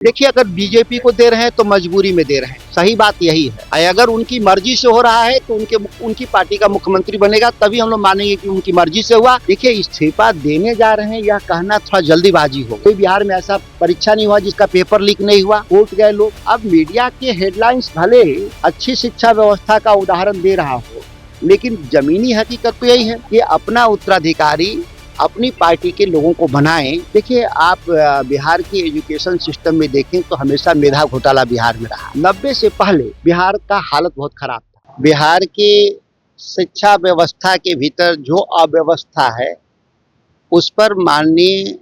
देखिए, अगर बीजेपी को दे रहे हैं तो मजबूरी में दे रहे हैं, सही बात यही है। अगर उनकी मर्जी से हो रहा है तो उनकी पार्टी का मुख्यमंत्री बनेगा, तभी हम लोग मानेंगे कि उनकी मर्जी से हुआ। देखिए, इस्तीफा देने जा रहे हैं यह कहना थोड़ा जल्दीबाजी हो। कोई बिहार में ऐसा परीक्षा नहीं हुआ जिसका पेपर लीक नहीं हुआ, कोर्ट गए लोग। अब मीडिया के हेडलाइंस भले अच्छी शिक्षा व्यवस्था का उदाहरण दे रहा हो, लेकिन जमीनी हकीकत तो यही है कि अपना उत्तराधिकारी अपनी पार्टी के लोगों को बनाएं। देखिए, आप बिहार की एजुकेशन सिस्टम में देखें तो हमेशा मेधा घोटाला बिहार में रहा। 90 से पहले बिहार का हालत बहुत खराब था। बिहार की शिक्षा व्यवस्था के भीतर जो अव्यवस्था है उस पर माननीय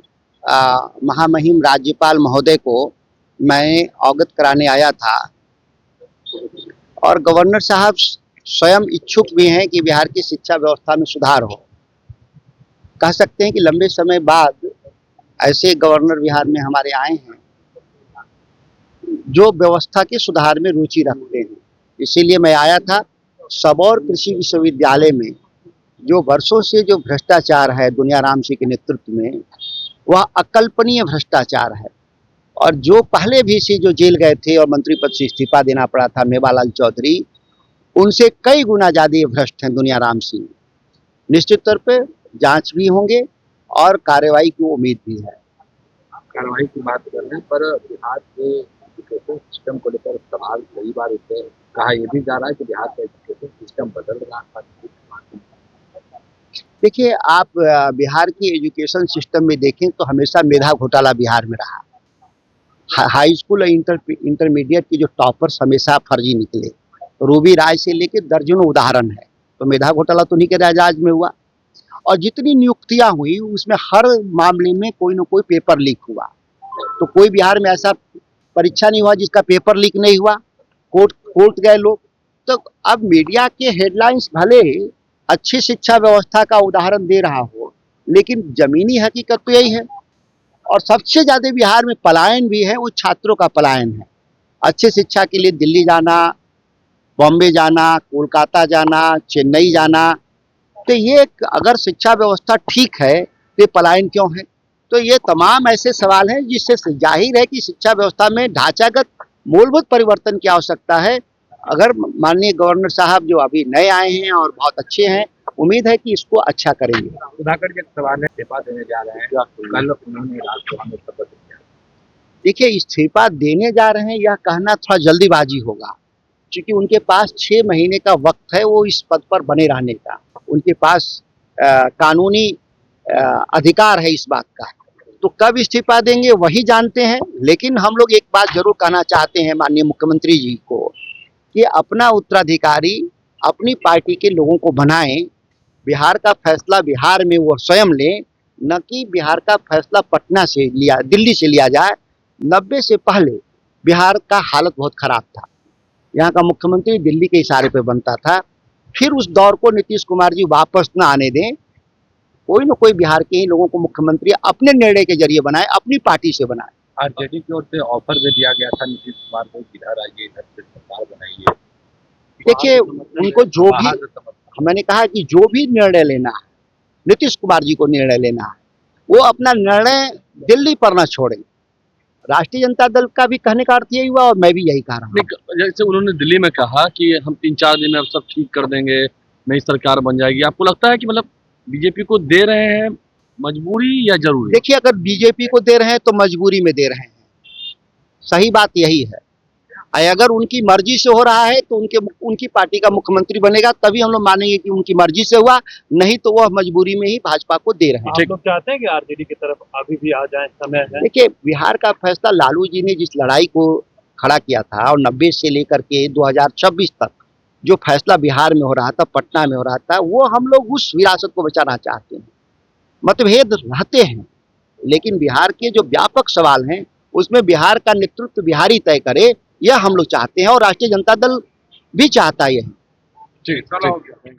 महामहिम राज्यपाल महोदय को मैं अवगत कराने आया था, और गवर्नर साहब स्वयं इच्छुक भी हैं कि बिहार की शिक्षा व्यवस्था में सुधार हो। कह सकते हैं कि लंबे समय बाद ऐसे गवर्नर बिहार में हमारे आए हैं जो व्यवस्था के सुधार में रुचि रखते हैं। इसीलिए मैं आया था। सबौर कृषि विश्वविद्यालय में जो वर्षों से जो भ्रष्टाचार है दुनिया राम सिंह के नेतृत्व में, वह अकल्पनीय भ्रष्टाचार है। और जो पहले भी से जो जेल गए थे और मंत्री पद से इस्तीफा देना पड़ा था, मेवालाल चौधरी, उनसे कई गुना ज़्यादा भ्रष्ट हैं दुनिया राम सिंह। निश्चित तौर पे जांच भी होंगे और कार्रवाई की उम्मीद भी है। कार्रवाई की बात कर रहे हैं, पर बिहार के एजुकेशन सिस्टम को लेकर सवाल कई बार उठे। कहा यह भी जा रहा है कि बिहार का एजुकेशन सिस्टम बदल रहा है। देखिए, आप बिहार की एजुकेशन सिस्टम में देखें तो हमेशा मेधा घोटाला बिहार में रहा। हाई स्कूल और इंटरमीडिएट के जो टॉपर्स हमेशा फर्जी निकले। रूबी राय से लेकर दर्जनों उदाहरण है। तो मेधा घोटाला तो नहीं के राज में हुआ। और जितनी नियुक्तियां हुई उसमें हर मामले में कोई ना कोई पेपर लीक हुआ। तो कोई बिहार में ऐसा परीक्षा नहीं हुआ जिसका पेपर लीक नहीं हुआ, कोर्ट गए लोग। तो अब मीडिया के हेडलाइंस भले अच्छी शिक्षा व्यवस्था का उदाहरण दे रहा हो, लेकिन जमीनी हकीकत तो यही है। और सबसे ज्यादा बिहार में पलायन भी है, वो छात्रों का पलायन है। अच्छी शिक्षा के लिए दिल्ली जाना, बॉम्बे जाना, कोलकाता जाना, चेन्नई जाना। तो ये अगर शिक्षा व्यवस्था ठीक है तो पलायन क्यों है? तो ये तमाम ऐसे सवाल हैं जिससे जाहिर है कि शिक्षा व्यवस्था में ढांचागत मूलभूत परिवर्तन की आवश्यकता है। अगर माननीय गवर्नर साहब जो अभी नए आए हैं और बहुत अच्छे हैं, उम्मीद है कि इसको अच्छा करेंगे। सुधाकर जी सवाल है, इस्तीफा देने जा रहे हैं, कल उन्होंने राज्यसभा में शपथ लिया। देखिए, इस्तीफा देने जा रहे हैं यह कहना थोड़ा जल्दीबाजी होगा, क्योंकि उनके पास 6 महीने का वक्त है वो इस पद पर बने रहने का। उनके पास कानूनी अधिकार है इस बात का। तो कब इस्तीफा देंगे वही जानते हैं। लेकिन हम लोग एक बात जरूर कहना चाहते हैं माननीय मुख्यमंत्री जी को कि अपना उत्तराधिकारी अपनी पार्टी के लोगों को बनाएं। बिहार का फैसला बिहार में वो स्वयं लें, न कि बिहार का फैसला पटना से दिल्ली से लिया जाए। 90 से पहले बिहार का हालत बहुत खराब था। यहाँ का मुख्यमंत्री दिल्ली के इशारे पे बनता था। फिर उस दौर को नीतीश कुमार जी वापस न आने दें। कोई न कोई बिहार के ही लोगों को मुख्यमंत्री अपने निर्णय के जरिए बनाए, अपनी पार्टी से बनाए। आरजेडी की ओर से ऑफर भी दिया गया था नीतीश कुमार को, इधर आइए, इधर से सरकार बनाइए। देखिए, उनको जो भी, मैंने कहा कि जो भी निर्णय लेना है, नीतीश कुमार जी को निर्णय लेना है, वो अपना निर्णय दिल्ली पर न छोड़ें। राष्ट्रीय जनता दल का भी कहने का अर्थ यही हुआ और मैं भी यही कह रहा हूँ। जैसे उन्होंने दिल्ली में कहा कि हम 3-4 दिन में अब सब ठीक कर देंगे, नई सरकार बन जाएगी। आपको लगता है कि मतलब बीजेपी को दे रहे हैं मजबूरी या जरूरी? देखिए, अगर बीजेपी को दे रहे हैं तो मजबूरी में दे रहे हैं, सही बात यही है। अगर उनकी मर्जी से हो रहा है तो उनकी पार्टी का मुख्यमंत्री बनेगा, तभी हम लोग मानेंगे कि उनकी मर्जी से हुआ, नहीं तो वह मजबूरी में ही भाजपा को दे रहे हैं। आप लोग चाहते हैं कि आरजेडी की तरफ अभी भी आ जाए, समय है? देखिए, बिहार का फैसला लालू जी ने जिस लड़ाई को खड़ा किया था और 90 से लेकर के 2026 तक जो फैसला बिहार में हो रहा था, पटना में हो रहा था, वो हम लोग उस विरासत को बचाना चाहते हैं। मतभेद रहते हैं, लेकिन बिहार के जो व्यापक सवाल हैं उसमें बिहार का नेतृत्व बिहारी तय करे, यह हम लोग चाहते हैं और राष्ट्रीय जनता दल भी चाहता है यही। ठीक।